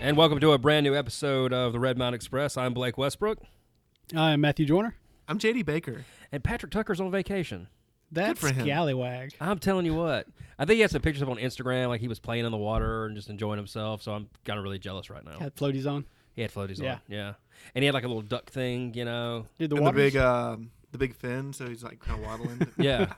And welcome to a brand new episode of the Red Mountain Express. I'm Blake Westbrook. I'm Matthew Joyner. I'm JD Baker. And Patrick Tucker's on vacation. That's Scallywag. I'm telling you what. I think he had some pictures up on Instagram, like he was playing in the water and just enjoying himself, so I'm kind of really jealous right now. Had floaties on. He had floaties on, yeah. And he had like a little duck thing, you know. Did the big fin, so he's like kind of waddling. Yeah.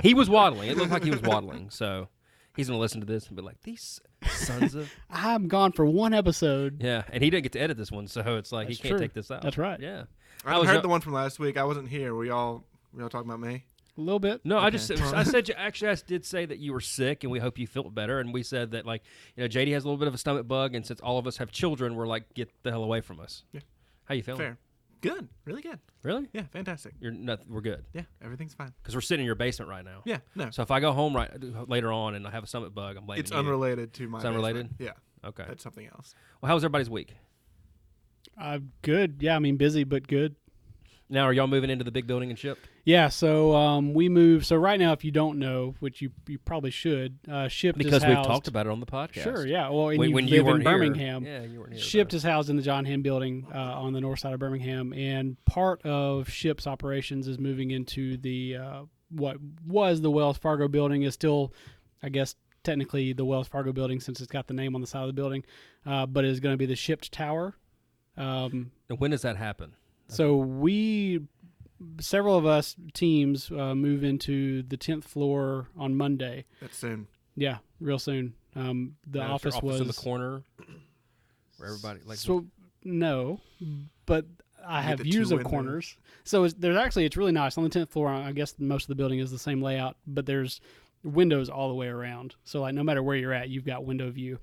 He was waddling. It looked like he was waddling, so he's going to listen to this and be like, these sons of... I'm gone for one episode. Yeah, and he didn't get to edit this one, so it's like That's he can't true. take this out. That's right. Yeah. I heard the one from last week. I wasn't here. Were y'all talking about me? A little bit. No, Okay. I said, actually, I did say that you were sick, and we hope you felt better. And we said that, like, you know, JD has a little bit of a stomach bug, and since all of us have children, we're like, get the hell away from us. Yeah. How you feeling? Fair. Good. Really good. Really? Yeah, fantastic. We're good. Yeah, everything's fine. Because we're sitting in your basement right now. Yeah, no. So if I go home later on and I have a stomach bug, I'm blaming It's you. unrelated to my It's unrelated? basement. Yeah. Okay. That's something else. Well, how was everybody's week? Good. Yeah, I mean, busy, but good. Now, are y'all moving into the big building and shipped? Yeah, so we moved. So right now, if you don't know, which you probably should, Shipped Because is housed. we've talked about it on the podcast. Sure, yeah. Well, and When you you live in weren't here. Birmingham. Yeah, you weren't here. Shipped is housed in the John Henn building on the north side of Birmingham, and part of Shipp's operations is moving into the what was the Wells Fargo building is still, I guess, technically the Wells Fargo building since it's got the name on the side of the building, but is going to be the Shipped Tower. And when does that happen? So several of us teams move into the 10th floor on Monday. That's soon. Yeah, real soon. The office was in the corner where everybody like. So no, but I You have get the views two of windows. corners. So it's really nice on the 10th floor. I guess most of the building is the same layout, but there's windows all the way around. So like no matter where you're at, you've got window view,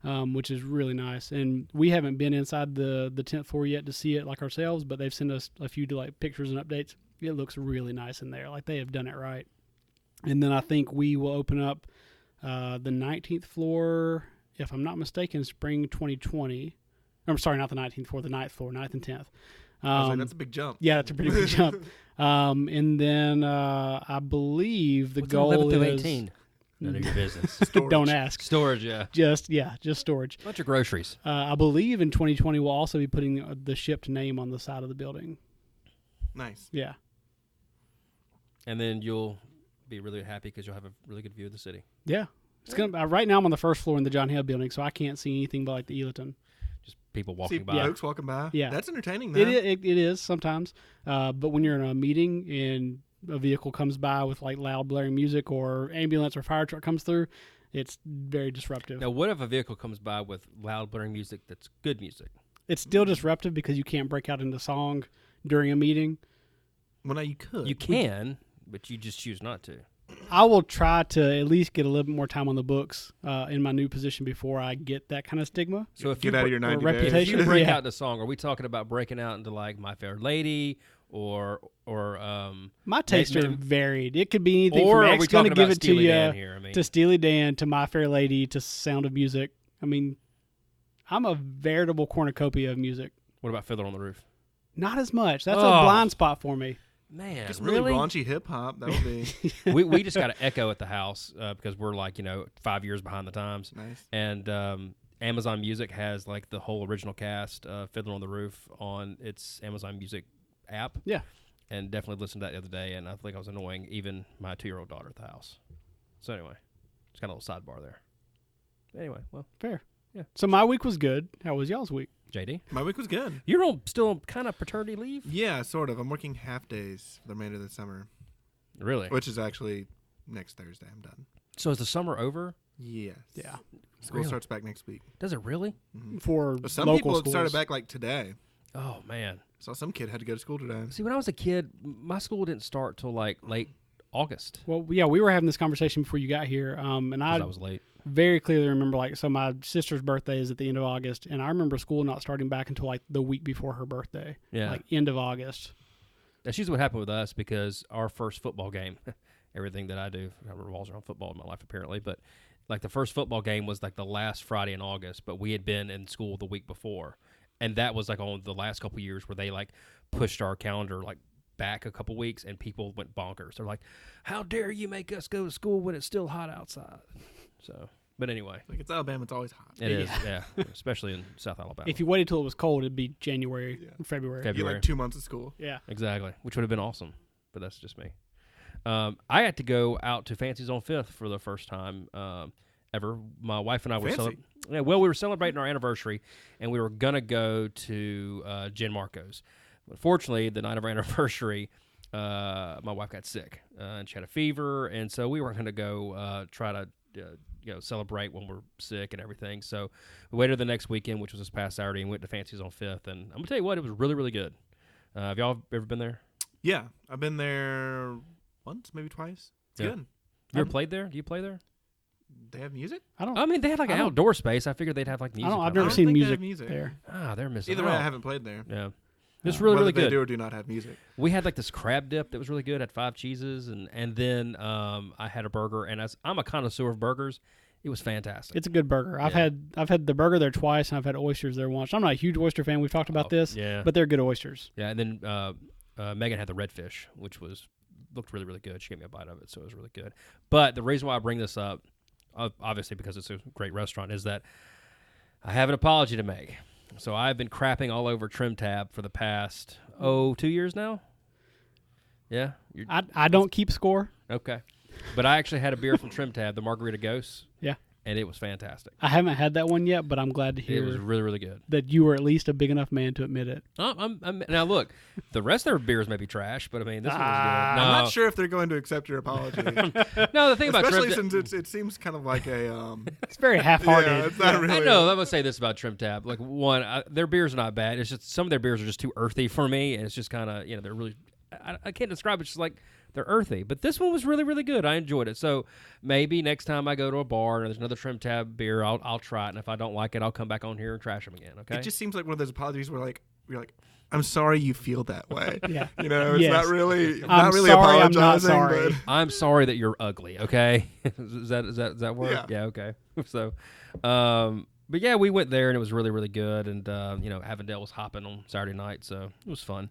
which is really nice. And we haven't been inside the 10th floor yet to see it like ourselves, but they've sent us a few like pictures and updates. It looks really nice in there. Like they have done it right. And then I think we will open up the 19th floor, if I'm not mistaken, spring 2020. I'm sorry, not the 19th floor, the 9th floor, 9th and 10th. I was like, that's a big jump. Yeah, that's a pretty big jump. And then I believe the What's goal 11 through is 18? None of your business. don't ask. Storage, yeah. Just storage. Bunch of groceries. I believe in 2020 we'll also be putting the Shipped name on the side of the building. Nice. Yeah. And then you'll be really happy because you'll have a really good view of the city. Yeah. It's gonna. Right now I'm on the first floor in the John Henn building, so I can't see anything but like the Ealerton. Just people See walking by. folks walking by. Yeah. That's entertaining, though. It is sometimes, but when you're in a meeting and a vehicle comes by with like loud blaring music or ambulance or fire truck comes through, it's very disruptive. Now, what if a vehicle comes by with loud blaring music that's good music? It's still disruptive because you can't break out into song during a meeting. Well, now you could. You can, but you just choose not to. I will try to at least get a little bit more time on the books in my new position before I get that kind of stigma. So if Get you out of your 90 days. reputation. if you break Yeah. out into song, are we talking about breaking out into like My Fair Lady or My tastes are maybe- varied. It could be anything or from are X we Gonna talking Give about It to Steely You Dan here? I mean, to Steely Dan to My Fair Lady to Sound of Music. I mean, I'm a veritable cornucopia of music. what about Fiddler on the Roof? Not as much. That's Oh. a blind spot for me. Man, Just really really? raunchy hip hop. That would be we just got an echo at the house because we're like 5 years behind the times. nice. And Amazon Music has like the whole original cast, Fiddler on the Roof, on its Amazon Music app. Yeah. And definitely listened to that the other day, and I think I was annoying even my 2-year-old daughter at the house. So anyway, just got a little sidebar there. Anyway, well, Fair. Yeah. So my week was good. How was y'all's week? JD, My week was good. you're still on kind of paternity leave? Yeah, sort of. I'm working half days for the remainder of the summer, Really? which is actually next Thursday. I'm done. So is the summer over? Yes. Yeah. School Really? starts back next week. Does it really? For But some local people have schools. started back like today. Oh, man. Saw some kid had to go to school today. See, when I was a kid, my school didn't start till like late August Well, yeah, we were having this conversation before you got here, and because I was late. very clearly remember, like, so my sister's birthday is at the end of August, and I remember school not starting back until like the week before her birthday. Yeah. Like end of August. That's usually what happened with us because our first football game, everything that I do revolves around football in my life apparently, but like the first football game was like the last Friday in August, but we had been in school the week before. And that was like on the last couple of years where they like pushed our calendar like back a couple weeks and people went bonkers. They're like, how dare you make us go to school when it's still hot outside? So But anyway, Like it's Alabama, it's always hot. it is, yeah, especially in South Alabama. If you waited till it was cold, it'd be January, February. You get like 2 months of school. Yeah. Exactly, which would have been awesome, but that's just me. I had to go out to Fancy's on 5th for the first time ever. My wife and I were we were celebrating our anniversary, and we were going to go to Jen Marco's. But fortunately, the night of our anniversary, my wife got sick, and she had a fever, and so we weren't going to go try to celebrate when we're sick and everything. So we waited the next weekend, which was this past Saturday, and went to Fancy's on 5th. And I'm going to tell you what, it was really, really good. Have y'all ever been there? Yeah, I've been there once, maybe twice. It's good. You ever played there? Do you play there? They have music? I mean, they had like an outdoor space. I figured they'd have like music. I've never seen music there. They're missing Either way, I haven't played there. Yeah. It's really, really good. Whether they do or do not have music. We had like this crab dip that was really good. Had 5 cheeses, and then I had a burger. And I'm a connoisseur of burgers. It was fantastic. It's a good burger. I've had the burger there twice, and I've had oysters there once. I'm not a huge oyster fan. We've talked about this, but they're good oysters. Yeah, and then Megan had the redfish, which looked really, really good. She gave me a bite of it, so it was really good. But the reason why I bring this up, obviously because it's a great restaurant, is that I have an apology to make. So I've been crapping all over Trim Tab for the past 2 years now. Yeah, I don't keep score. Okay, but I actually had a beer from Trim Tab, the Margarita Ghost. Yeah, and it was fantastic. I haven't had that one yet, but I'm glad to hear it was really, really good. That you were at least a big enough man to admit it. Now look, the rest of their beers may be trash, but I mean this one was good. No. I'm not sure if they're going to accept your apology. No, the thing about especially Trim since it seems kind of like a it's very half-hearted. Yeah, it's not really. I know. I'm gonna say this about Trim Tab. Like their beers are not bad. It's just some of their beers are just too earthy for me, and it's just kind of they're really. I can't describe it. It's just like they're earthy, but this one was really, really good. I enjoyed it. So maybe next time I go to a bar and there's another Trim Tab beer, I'll try it, and if I don't like it, I'll come back on here and trash them again. Okay? It just seems like one of those apologies where you're like, I'm sorry you feel that way. Yeah. It's not really. I'm really sorry, apologizing. I'm not sorry. But I'm sorry that you're ugly. Okay, does that work? Yeah. Okay. So, but yeah, we went there and it was really, really good. And Avondale was hopping on Saturday night, so it was fun.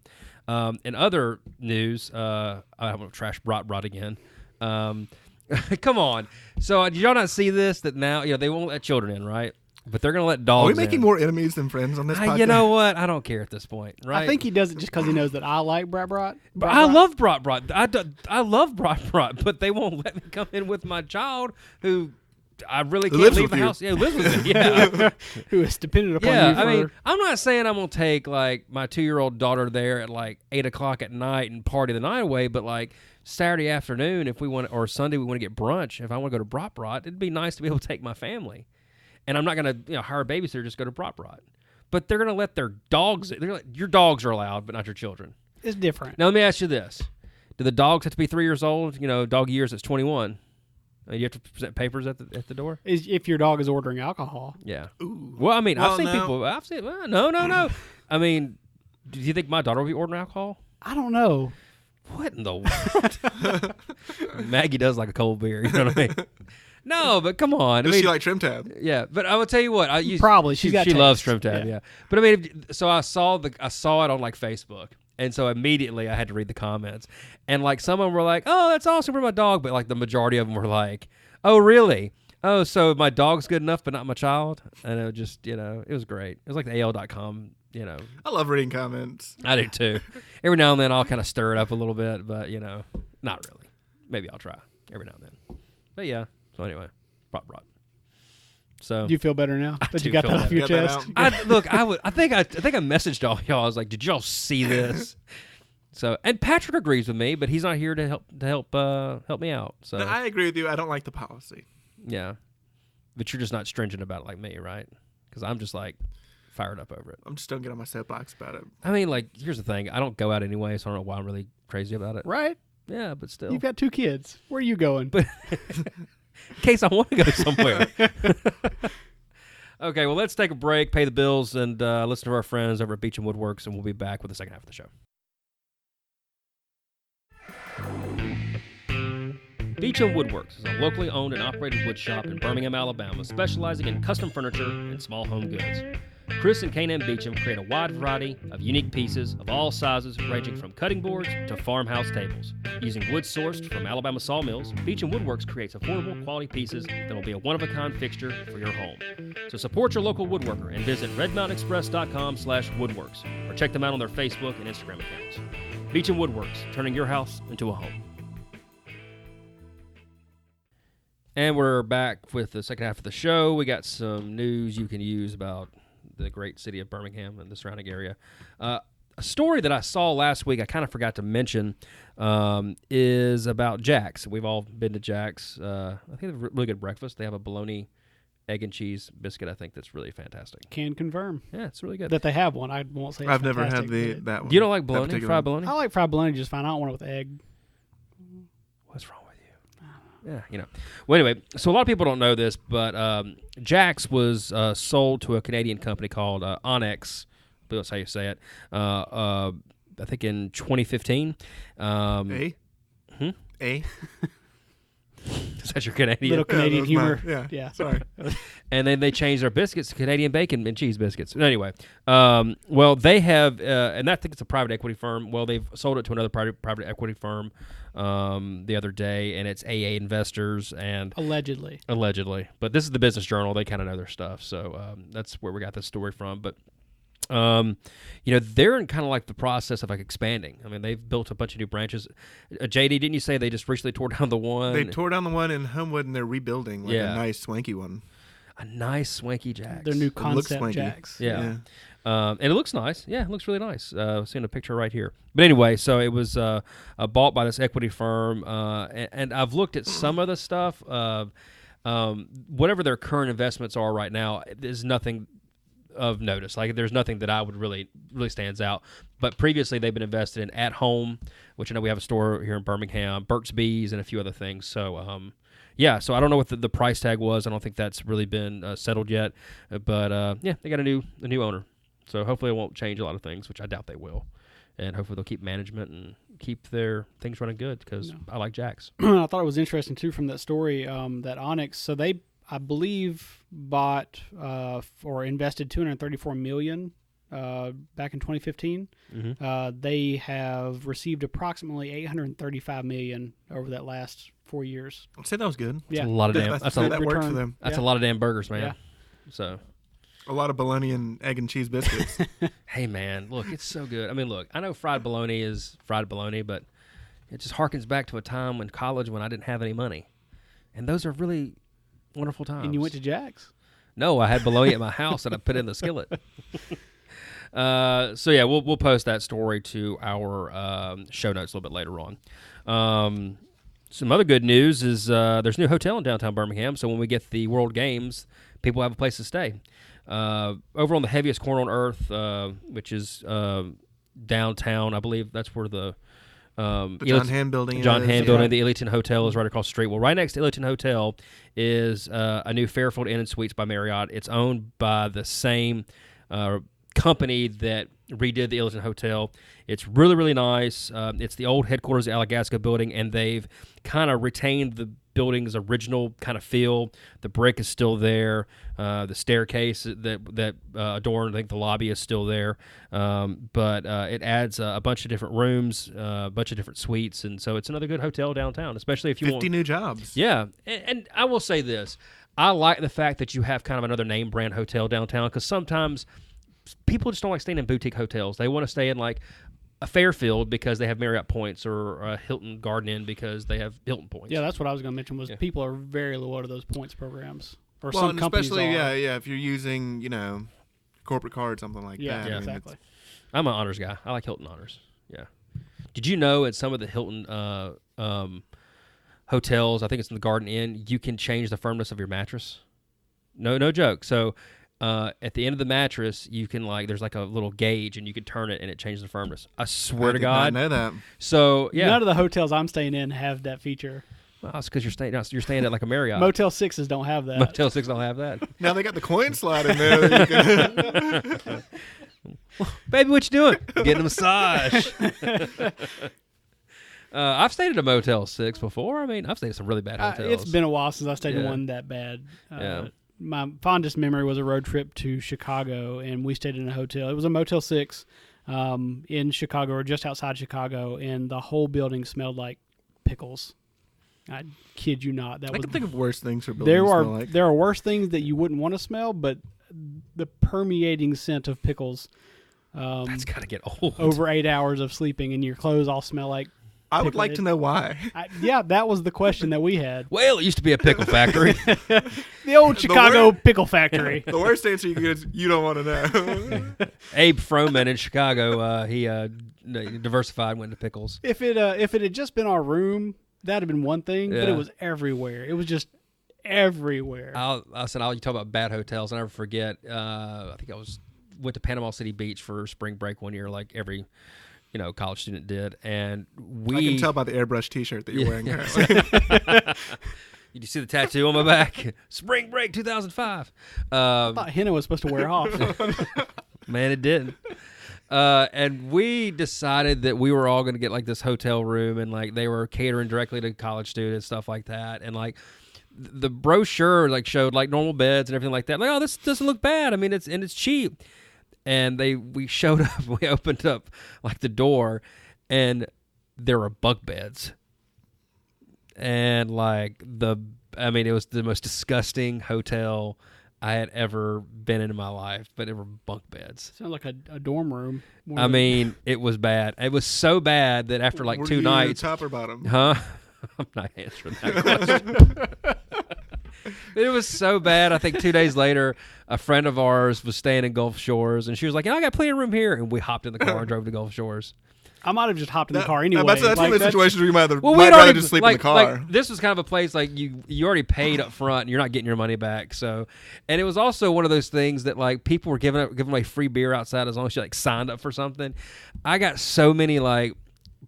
In other news, I want to trash Brat again. Come on. So did y'all not see this? That now they won't let children in, right? But they're going to let dogs in. Are we making more enemies than friends on this podcast? You know what? I don't care at this point, right? I think he does it just because he knows that I like Brat. I love Brat. I love Brat, but they won't let me come in with my child who I really can't leave the house. Yeah, lives with me. Yeah, who is dependent upon you. I mean, I'm not saying I'm gonna take like my 2-year-old daughter there at like 8:00 at night and party the night away, but like Saturday afternoon, if we want, or Sunday we want to get brunch. If I want to go to Brat, it'd be nice to be able to take my family, and I'm not gonna hire a babysitter, just go to Brat. But they're gonna let their dogs. Your dogs are allowed, but not your children. It's different. Now let me ask you this: do the dogs have to be 3 years old? Dog years is 21. You have to present papers at the door? If your dog is ordering alcohol. Yeah. Ooh. Well, I mean, I've seen people. No. I mean, do you think my daughter will be ordering alcohol? I don't know. What in the world? Maggie does like a cold beer. You know what I mean? No, but come on. Does she like Trim Tab? Yeah, but I will tell you what. Probably. She loves Trim Tab, yeah. But I mean, so I saw it on like Facebook. And so immediately I had to read the comments. And like some of them were like, oh, that's awesome for my dog. But like the majority of them were like, oh, really? Oh, so my dog's good enough, but not my child? And it was just, it was great. It was like the AL.com, I love reading comments. I do too. Every now and then I'll kind of stir it up a little bit, but, not really. Maybe I'll try every now and then. But yeah. So anyway, Brat. So do you feel better now that you got that off your chest? I think I messaged all y'all. I was like, did y'all see this? So, and Patrick agrees with me, but he's not here to help me out. So no, I agree with you. I don't like the policy. Yeah, but you're just not stringent about it like me, right? Because I'm just like fired up over it. I'm just don't get on my soapbox about it. I mean, like, here's the thing: I don't go out anyway, so I don't know why I'm really crazy about it. Right? Yeah, but still, you've got 2 kids. Where are you going? But in case I want to go somewhere. Okay, well, let's take a break, pay the bills, and listen to our friends over at Beach & Woodworks, and we'll be back with the second half of the show. Beach & Woodworks is a locally owned and operated wood shop in Birmingham, Alabama, specializing in custom furniture and small home goods. Chris and K&M Beecham create a wide variety of unique pieces of all sizes, ranging from cutting boards to farmhouse tables. Using wood sourced from Alabama sawmills, Beecham Woodworks creates affordable, quality pieces that will be a one-of-a-kind fixture for your home. So support your local woodworker and visit redmountainexpress.com/woodworks or check them out on their Facebook and Instagram accounts. Beecham Woodworks, turning your house into a home. And we're back with the second half of the show. We got some news you can use about the great city of Birmingham and the surrounding area. A story that I saw last week, I kind of forgot to mention, is about Jack's. We've all been to Jack's. I think they have a really good breakfast. They have a bologna, egg and cheese biscuit, I think, that's really fantastic. Can confirm. Yeah, it's really good. That they have one. I won't say it's I've never had fantastic, that one. You don't like bologna, fried bologna? I like fried bologna just fine. I don't want it with egg. What's wrong with you? Yeah, you know. Well, anyway, so a lot of people don't know this, but Jack's was sold to a Canadian company called Onyx. I believe that's how you say it. I think in 2015. A? Is that your Canadian? Little Canadian humor. Yeah. Sorry. And then they changed their biscuits to Canadian bacon and cheese biscuits. Anyway, well, they have, and I think it's a private equity firm. Well, they've sold it to another private equity firm the other day, and it's AA Investors and allegedly. But this is the Business Journal. They kind of know their stuff, so that's where we got this story from. But they're in kind of like the process of like expanding. I mean, they've built a bunch of new branches. JD, didn't you say they just recently tore down the one? They tore down the one in Homewood, and they're rebuilding a nice swanky one. A nice swanky Jack's. Their new concept Jack's. Yeah. And it looks nice. Yeah, it looks really nice. Seeing a picture right here. But anyway, so it was bought by this equity firm, and I've looked at some of the stuff. Whatever their current investments are right now, there's nothing of notice. Like, there's nothing that I would really stands out. But previously, they've been invested in At Home, which I know we have a store here in Birmingham, Burt's Bees, and a few other things. So, so I don't know what the price tag was. I don't think that's really been settled yet. But they got a new owner. So hopefully it won't change a lot of things, which I doubt they will. And hopefully they'll keep management and keep their things running good, because I like Jack's. I thought it was interesting, too, from that story, that Onyx, so they, I believe, bought or invested $234 million back in 2015. Mm-hmm. They have received approximately $835 million over that last 4 years. I'd say that was good. Yeah, that's a lot of damn. That worked for them. That's a lot of damn burgers, man. Yeah. So. A lot of bologna and egg and cheese biscuits. Hey, man, look, it's so good. I mean, look, I know fried bologna is fried bologna, but it just harkens back to a time in college when I didn't have any money. And those are really wonderful times. And you went to Jack's? No, I had bologna at my house that I put in the skillet. We'll post that story to our show notes a little bit later on. Some other good news is there's a new hotel in downtown Birmingham, so when we get the World Games, people have a place to stay. Over on the heaviest corner on earth, which is downtown, I believe that's where the John Hand Building. John Hand Building. The Ellington Hotel is right across the street. Well, right next to Ellington Hotel is a new Fairfield Inn and Suites by Marriott. It's owned by the same company that redid the Ellington Hotel. It's really, really nice. It's the old headquarters of the Alagasca building, and they've kind of retained the building's original kind of feel. The brick is still there. The staircase that adorned, I think the lobby is still there. But it adds a bunch of different rooms, a bunch of different suites, and so it's another good hotel downtown, especially if you 50 new jobs. Yeah, and I will say this. I like the fact that you have kind of another name brand hotel downtown, because sometimes people just don't like staying in boutique hotels. They want to stay in like a Fairfield because they have Marriott points, or a Hilton Garden Inn because they have Hilton points. Yeah, that's what I was going to mention. People are very loyal to those points programs, or well, some companies especially are. if you're using corporate card, something like that. Yeah, exactly. I'm an honors guy. I like Hilton honors. Yeah. Did you know at some of the Hilton hotels, I think it's in the Garden Inn, you can change the firmness of your mattress? No joke. So at the end of the mattress, you can there's like a little gauge, and you can turn it, and it changes the firmness. I swear to God. I did not know that. So yeah, none of the hotels I'm staying in have that feature. Well, it's because you're staying at like a Marriott. Motel 6s don't have that. Motel 6 don't have that. Now they got the coin slot in there. That you can Baby, what you doing? Getting a massage. I've stayed at a Motel 6 before. I mean, I've stayed at some really bad hotels. It's been a while since I stayed in one that bad. Yeah. my fondest memory was a road trip to Chicago, and we stayed in a hotel. It was a Motel 6 in Chicago, or just outside Chicago, and the whole building smelled like pickles. I kid you not. I can think of worse things for buildings to smell like. There are worse things that you wouldn't want to smell, but the permeating scent of pickles. That's got to get old. Over 8 hours of sleeping, and your clothes all smell like. I would like to know why. Yeah, that was the question that we had. Well, it used to be a pickle factory. The old Chicago pickle factory. The worst answer you can get is you don't want to know. Abe Froman in Chicago, he diversified, went to pickles. If it had just been our room, that'd have been one thing, but Yeah. it was everywhere. It was just everywhere. You talk about bad hotels. I'll never forget. I think went to Panama City Beach for spring break one year, like every college student did, and I can tell by the airbrush T-shirt that you're wearing currently. Did you see the tattoo on my back? Spring break 2005. I thought henna was supposed to wear off. Man, it didn't. And we decided that we were all going to get like this hotel room, and like they were catering directly to college students, stuff like that, and like the brochure like showed like normal beds and everything like that. Like, oh, this doesn't look bad. I mean, it's cheap. And we showed up, we opened up like the door, and there were bunk beds. And like it was the most disgusting hotel I had ever been in my life, but it were bunk beds. Sounds like a dorm room. I mean, it was bad. It was so bad that after like Were 2 you nights, top or bottom? huh? I'm not answering that question. It was so bad. I think 2 days later, a friend of ours was staying in Gulf Shores, and she was like, I got plenty of room here. And we hopped in the car and drove to Gulf Shores. I might have just hopped in the car anyway. That's one of the situations where you might Well, rather just sleep in the car. Like, this was kind of a place like you already paid up front, and you're not getting your money back. So, and it was also one of those things that like people were giving away free beer outside as long as you like signed up for something. I got so many like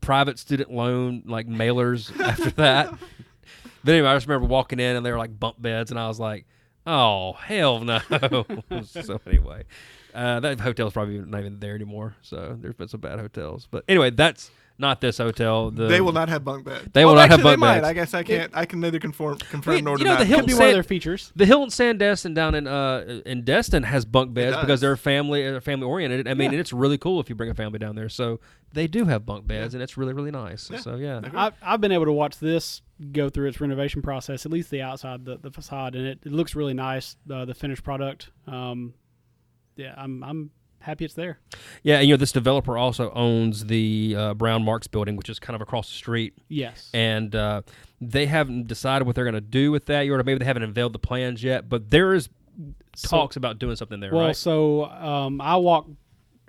private student loan like mailers after that. But anyway, I just remember walking in and they were like bunk beds, and I was like, oh, hell no. So anyway, that hotel's probably not even there anymore. So there's been some bad hotels. But anyway, that's not this hotel. They will not have bunk beds. They will not have bunk they beds. Might. I guess I can't. I can neither confirm nor the deny. Could be one of their features. The Hilton Sandestin down in Destin has bunk beds because they're family oriented. I mean, and it's really cool if you bring a family down there. So they do have bunk beds, and it's really, really nice. Yeah. So yeah, I've been able to watch this go through its renovation process, at least the outside, the facade, and it looks really nice. The finished product. Yeah, I'm happy it's there. Yeah, and this developer also owns the Brown Marks building, which is kind of across the street. Yes. And they haven't decided what they're going to do with that. Or maybe they haven't unveiled the plans yet, but there is talks about doing something there, well, right?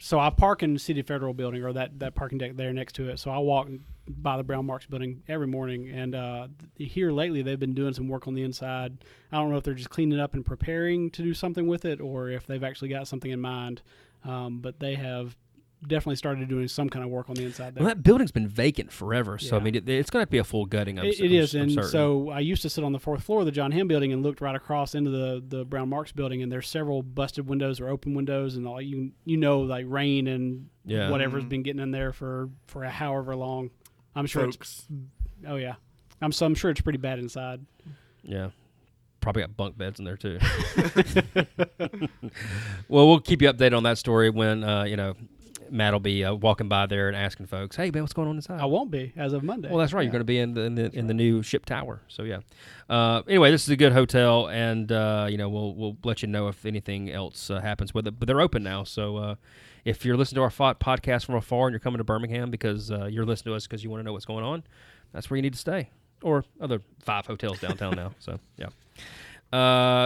so I park in the City Federal building, or that parking deck there next to it. So I walk by the Brown Marks building every morning, and here lately they've been doing some work on the inside. I don't know if they're just cleaning up and preparing to do something with it, or if they've actually got something in mind. But they have definitely started doing some kind of work on the inside there. Well, that building's been vacant forever, so Yeah. I mean, it's going to be a full gutting. It is, and certain. so I used to sit on the 4th floor of the John Hamm building and looked right across into the Brown Marks building, and there's several busted windows or open windows, and all like rain and Yeah. whatever's been getting in there for however long. I'm sure Folks. oh yeah, I'm sure it's pretty bad inside. Yeah. Probably got bunk beds in there too. Well, we'll keep you updated on that story when Matt will be walking by there and asking folks, "Hey, man, what's going on inside?" I won't be as of Monday. Well, that's right. You're going to be in the new ship tower. So yeah. Anyway, this is a good hotel, and we'll let you know if anything else happens with it. But they're open now, so if you're listening to our podcast from afar and you're coming to Birmingham because you're listening to us because you want to know what's going on, that's where you need to stay. Or other 5 hotels downtown now. So yeah.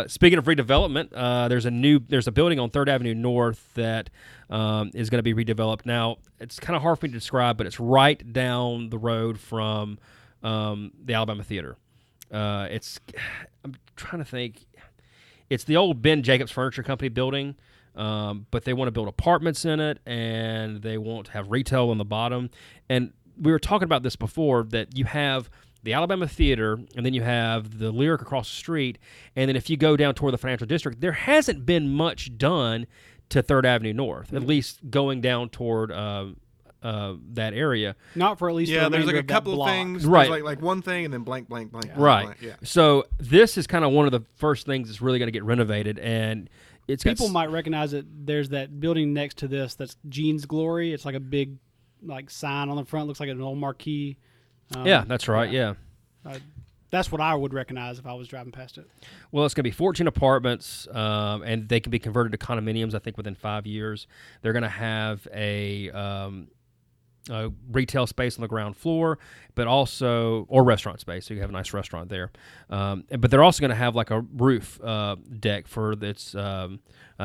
Speaking of redevelopment, there's a building on 3rd Avenue North that is going to be redeveloped. Now, it's kind of hard for me to describe, but it's right down the road from the Alabama Theater. I'm trying to think. It's the old Ben Jacobs Furniture Company building, but they want to build apartments in it, and they want to have retail on the bottom. And we were talking about this before, that you have the Alabama Theater, and then you have the Lyric across the street, and then if you go down toward the Financial District, there hasn't been much done to 3rd Avenue North, at least going down toward that area. Not for at least the there's like remainder a of that couple of block. things. Right. There's like one thing and then blank, blank, blank. Right. Blank, yeah. So this is kind of one of the first things that's really going to get renovated, and it's got People might recognize it. There's that building next to this that's Gene's Glory. It's like a big like sign on the front. Looks like an old marquee. Yeah, that's right. Yeah. That's what I would recognize if I was driving past it. Well, it's going to be 14 apartments, and they can be converted to condominiums, I think, within 5 years. They're going to have a retail space on the ground floor, but also, or restaurant space, so you have a nice restaurant there. But they're also going to have like a roof deck for its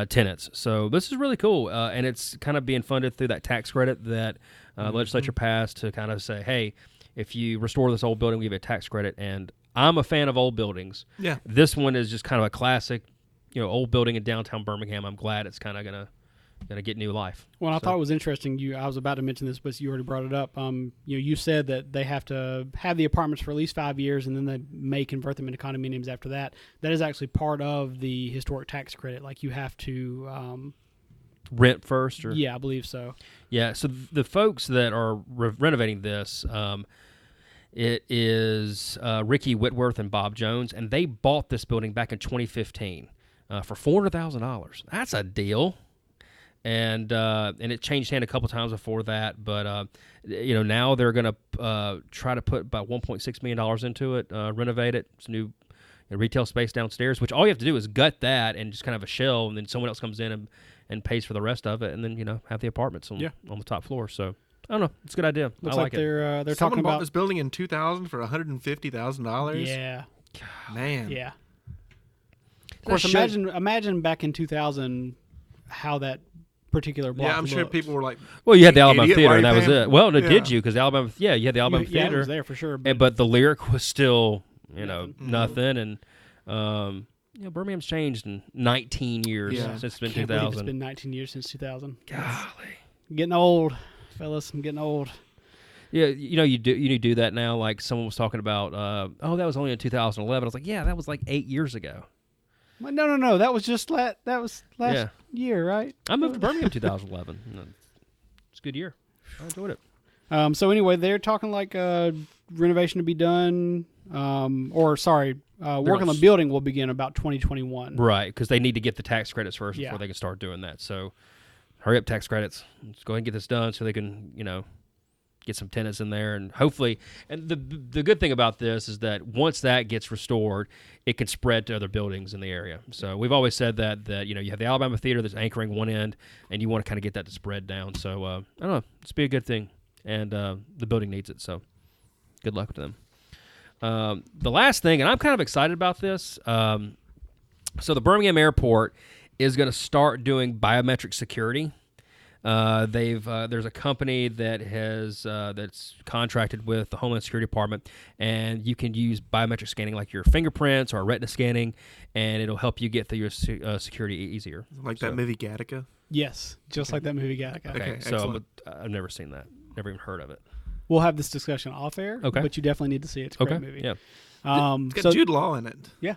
tenants. So this is really cool, and it's kind of being funded through that tax credit that legislature passed to kind of say, hey, if you restore this old building, we give you a tax credit. And I'm a fan of old buildings. Yeah. This one is just kind of a classic, old building in downtown Birmingham. I'm glad it's kind of gonna get new life. Well, I thought it was interesting. I was about to mention this, but you already brought it up. You said that they have to have the apartments for at least 5 years, and then they may convert them into condominiums after that. That is actually part of the historic tax credit. Like you have to rent first, or yeah, I believe so. Yeah. So the folks that are renovating this, it is Ricky Whitworth and Bob Jones, and they bought this building back in 2015 for $400,000. That's a deal. And it changed hand a couple times before that, but now they're going to try to put about $1.6 million into it, renovate it. It's new retail space downstairs, which all you have to do is gut that and just kind of a shell, and then someone else comes in and pays for the rest of it, and then have the apartments on the top floor. So I don't know, it's a good idea. Looks I like it. They're Someone talking bought about this building in 2000 for $150,000. yeah, Man. yeah. Of course, imagine back in 2000 how that particular block. Yeah, I'm sure looked. people were like, Well, you had the Alabama idiot, Theater, why and that are you was paying- it. Well, no, Yeah. did you? Because Alabama, you had the Alabama Yeah, Theater, it was there for sure. but the lyric was still, Nothing. nothing. And Birmingham's changed in 19 years Yeah. since it's been Can't believe 2000. It's been 19 years since 2000. Golly. Getting old, fellas. I'm getting old. Yeah, you do that now. Like someone was talking about, that was only in 2011. I was like, yeah, that was like 8 years ago. Well, no. That was just last Yeah. year, right? I moved to Birmingham in 2011. It's a good year. I enjoyed it. So anyway, they're talking like renovation to be done, work on the building will begin about 2021. Right, because they need to get the tax credits first Yeah. before they can start doing that. So hurry up, tax credits. Let's go ahead and get this done so they can, get some tenants in there, and hopefully, and the good thing about this is that once that gets restored, it can spread to other buildings in the area. So we've always said that you have the Alabama Theater that's anchoring one end, and you want to kind of get that to spread down. So I don't know, it's be a good thing, and the building needs it. So good luck to them. The last thing, and I'm kind of excited about this. So the Birmingham Airport is going to start doing biometric security. There's a company that has that's contracted with the Homeland Security Department, and you can use biometric scanning like your fingerprints or retina scanning, and it'll help you get through your security easier. like that movie Gattaca. Yes, just like that movie Gattaca. Okay, so excellent. I've never seen that, never even heard of it. We'll have this discussion off air. Okay. But you definitely need to see it. It's a great movie. Yeah. It's got Jude Law in it. Yeah.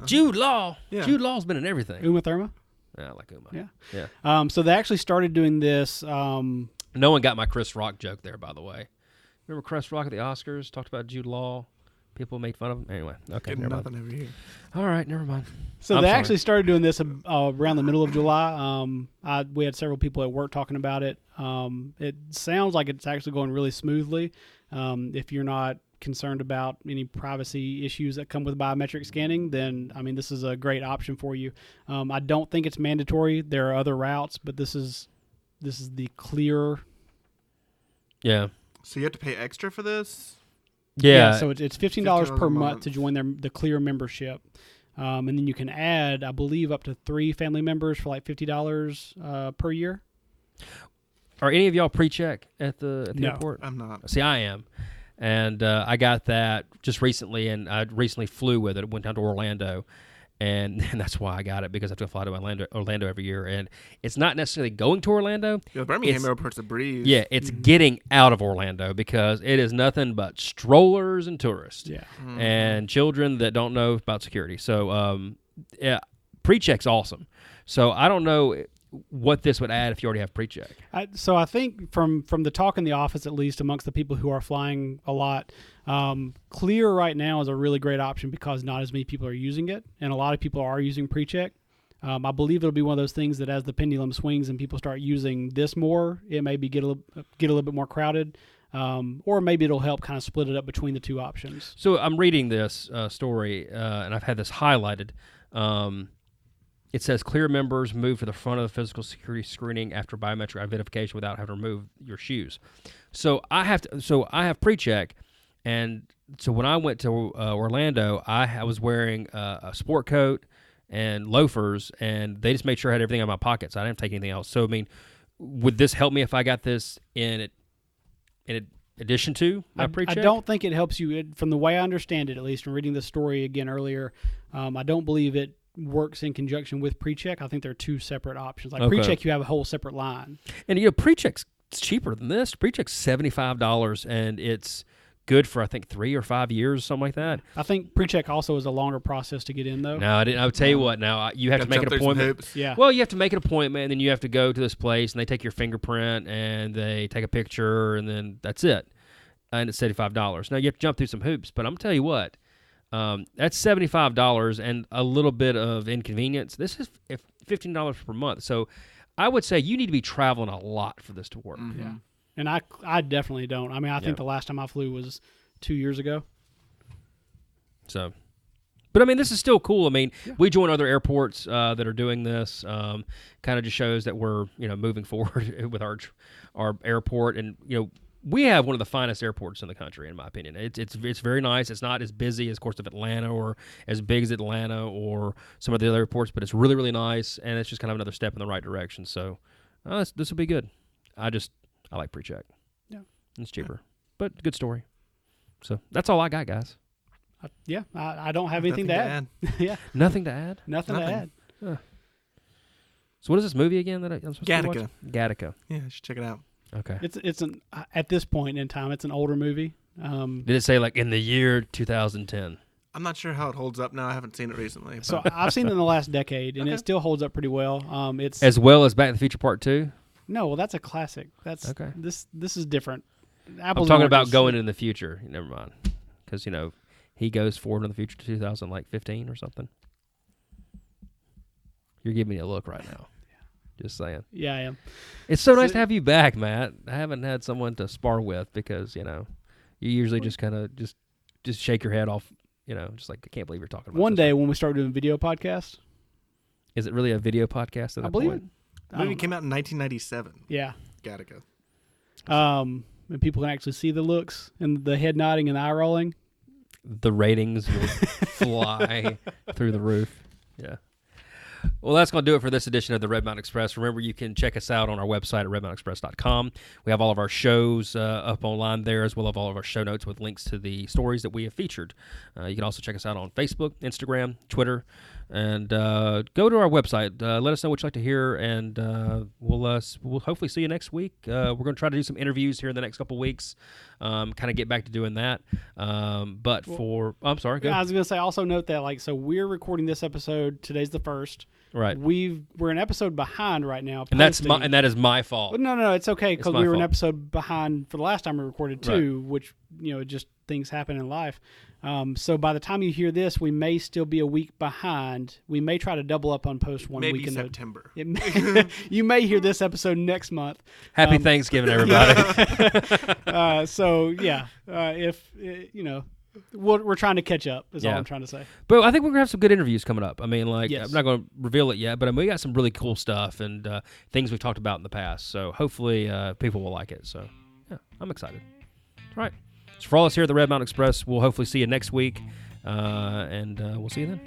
Jude Law. Yeah. Jude Law's been in everything. Uma Thurman. Yeah, I like Uma. Yeah. Yeah. So they actually started doing this. No one got my Chris Rock joke there, by the way. Remember Chris Rock at the Oscars talked about Jude Law? People made fun of him. Anyway, okay, Getting never nothing mind. over here. All right, never mind. So I'm they sorry. actually started doing this around the middle of July. We had several people at work talking about it. It sounds like it's actually going really smoothly. If you're not concerned about any privacy issues that come with biometric scanning, then this is a great option for you. I don't think it's mandatory. There are other routes, but this is the clear. Yeah. So you have to pay extra for this? Yeah. So it's $15 $15 per a month month to join the clear membership. And then you can add, I believe, up to 3 family members for like $50 per year. Are any of y'all pre-check at the No. airport? I'm not. See, I am. And I got that just recently, and I recently flew with it. Went down to Orlando, and that's why I got it, because I have to fly to Orlando every year. And it's not necessarily going to Orlando. Yeah, Birmingham It's- Airport's a breeze. Yeah, it's getting out of Orlando, because it is nothing but strollers and tourists. Yeah. And children that don't know about security. So, pre-check's awesome. So I don't know what this would add if you already have pre-check. So I think from the talk in the office, at least amongst the people who are flying a lot, Clear right now is a really great option because not as many people are using it, and a lot of people are using pre-check. I believe it'll be one of those things that as the pendulum swings and people start using this more, it may get a little bit more crowded, or maybe it'll help kind of split it up between the two options. So I'm reading this story, and I've had this highlighted. It says Clear members move to the front of the physical security screening after biometric identification without having to remove your shoes. So I have pre-check, and so when I went to Orlando, I was wearing a sport coat and loafers, and they just made sure I had everything in my pockets. I didn't take anything else. So I mean, would this help me if I got this in addition to my pre-check? I don't think it helps you. From the way I understand it, at least from reading the story again earlier, I don't believe it works in conjunction with pre-check. I think they're two separate options. Like pre-check, you have a whole separate line. And pre-check's cheaper than this. Pre-check's $75, and it's good for I think 3 or 5 years, something like that. I think pre-check also is a longer process to get in, though. No, I didn't. I would tell you what. Now you have to make an appointment. Yeah. Well, you have to make an appointment, and then you have to go to this place, and they take your fingerprint, and they take a picture, and then that's it. And it's $75. Now you have to jump through some hoops, but I'm gonna tell you what. That's $75 and a little bit of inconvenience. This is $15 per month. So I would say you need to be traveling a lot for this to work. Mm-hmm. Yeah. And I definitely don't. I mean, I think the last time I flew was 2 years ago. So, but I mean, this is still cool. I mean, we join other airports that are doing this. Kind of just shows that we're moving forward with our airport, and we have one of the finest airports in the country, in my opinion. It's very nice. It's not as busy as, of course, of Atlanta or as big as Atlanta or some of the other airports, but it's really, really nice, and it's just kind of another step in the right direction. So this will be good. I like pre-check. Yeah. It's cheaper, but good story. So that's all I got, guys. I don't have anything to add. Yeah. Nothing to add? Nothing to add. So what is this movie again that I'm supposed to watch? Gattaca. Yeah, you should check it out. Okay. It's an at this point in time, it's an older movie. Did it say like in the year 2010? I'm not sure how it holds up now. I haven't seen it recently. But. So I've seen it in the last decade, and it still holds up pretty well. It's as well as Back to the Future Part 2? No, well, that's a classic. That's okay. This is different. I'm talking about going in the future. Never mind, because he goes forward in the future to 2015 or something. You're giving me a look right now. Just saying. Yeah, I am. It's so nice to have you back, Matt. I haven't had someone to spar with because you usually just kind of just shake your head off. Just like I can't believe you're talking about. One day when we start doing video podcasts. Is it really a video podcast at that believe point? it. The movie came out in 1997. Yeah. Gattaca. And people can actually see the looks and the head nodding and the eye rolling. The ratings will fly through the roof. Yeah. Well, that's going to do it for this edition of the Red Mountain Express. Remember, you can check us out on our website at redmountainexpress.com. We have all of our shows up online there, as well as all of our show notes with links to the stories that we have featured. You can also check us out on Facebook, Instagram, Twitter, and go to our website. Let us know what you'd like to hear, and we'll hopefully see you next week. We're going to try to do some interviews here in the next couple of weeks, kind of get back to doing that. I'm sorry, go. I was going to say, also note that, so we're recording this episode. Today's the 1st. Right. We're an episode behind right now. And that is my fault. Well, no, it's okay because we were fault. an episode behind for the last time we recorded too, which just things happen in life. So by the time you hear this, we may still be a week behind. We may try to double up on post one Maybe week in September. You may hear this episode next month. Happy Thanksgiving, everybody. We're trying to catch up is all I'm trying to say. But I think we're going to have some good interviews coming up. I mean, yes. I'm not going to reveal it yet, but we got some really cool stuff and things we've talked about in the past. So hopefully people will like it. So, yeah, I'm excited. All right. So for all of us here at the Red Mountain Express, we'll hopefully see you next week, and we'll see you then.